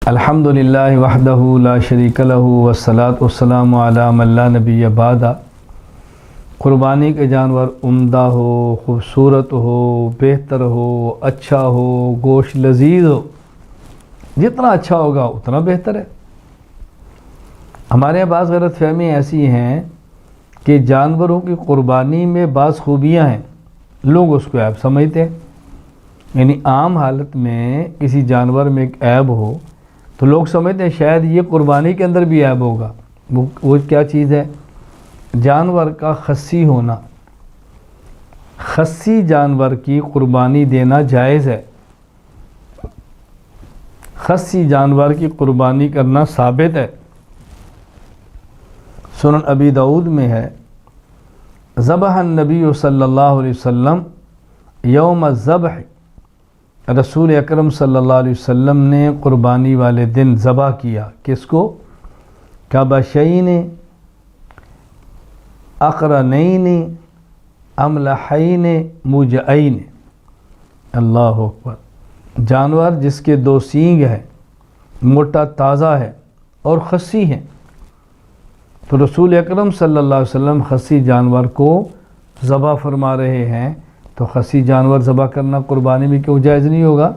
الحمدللہ وحدہ لا شریک لہ والصلاۃ والسلام علی من لا نبی بعد۔ قربانی کے جانور عمدہ ہو، خوبصورت ہو، بہتر ہو، اچھا ہو، گوشت لذیذ ہو، جتنا اچھا ہوگا اتنا بہتر ہے۔ ہمارے بعض غلط فہمی ایسی ہیں کہ جانوروں کی قربانی میں بعض خوبیاں ہیں، لوگ اس کو عیب سمجھتے ہیں۔ یعنی عام حالت میں کسی جانور میں ایک عیب ہو تو لوگ سمجھتے ہیں شاید یہ قربانی کے اندر بھی عیب ہوگا۔ وہ کیا چیز ہے؟ جانور کا خصی ہونا۔ خصی جانور کی قربانی دینا جائز ہے، خصی جانور کی قربانی کرنا ثابت ہے۔ سنن ابی داؤد میں ہے، ذبح النبی صلی اللہ علیہ وسلم یوم الذبح، رسول اکرم صلی اللہ علیہ وسلم نے قربانی والے دن ذبح کیا۔ کس کو؟ کبشین اقرنین املحین مجعین۔ اللہ اکبر۔ جانور جس کے دو سینگ ہیں، موٹا تازہ ہے اور خصی ہیں۔ تو رسول اکرم صلی اللہ علیہ وسلم خصی جانور کو ذبح فرما رہے ہیں، تو خصی جانور ذبح کرنا قربانی میں کیوں جائز نہیں ہوگا؟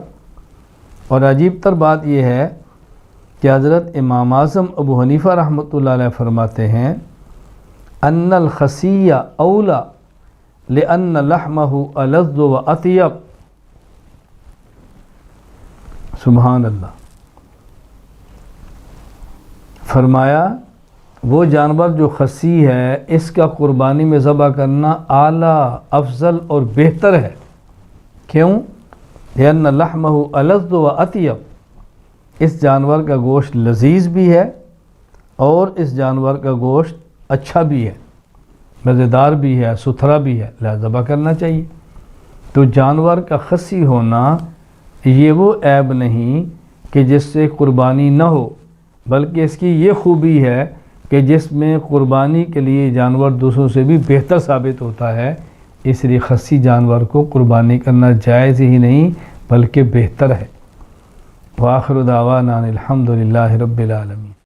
اور عجیب تر بات یہ ہے کہ حضرت امام اعظم ابو حنیفہ رحمۃ اللہ علیہ فرماتے ہیں ان الخصی اولا لأن لحمہ ألذ وأطیب۔ سبحان اللہ۔ فرمایا وہ جانور جو خصی ہے اس کا قربانی میں ذبح کرنا اعلیٰ، افضل اور بہتر ہے۔ کیوں؟ لأن لحمہ ألذ وأطیب۔ اس جانور کا گوشت لذیذ بھی ہے اور اس جانور کا گوشت اچھا بھی ہے، مزیدار بھی ہے، ستھرا بھی ہے، لہذا ذبح کرنا چاہیے۔ تو جانور کا خصی ہونا یہ وہ عیب نہیں کہ جس سے قربانی نہ ہو، بلکہ اس کی یہ خوبی ہے کہ جس میں قربانی کے لیے جانور دوسروں سے بھی بہتر ثابت ہوتا ہے، اس لیے خصی جانور کو قربانی کرنا جائز ہی نہیں بلکہ بہتر ہے۔ وآخر دعوانا الحمدللہ رب العالمین۔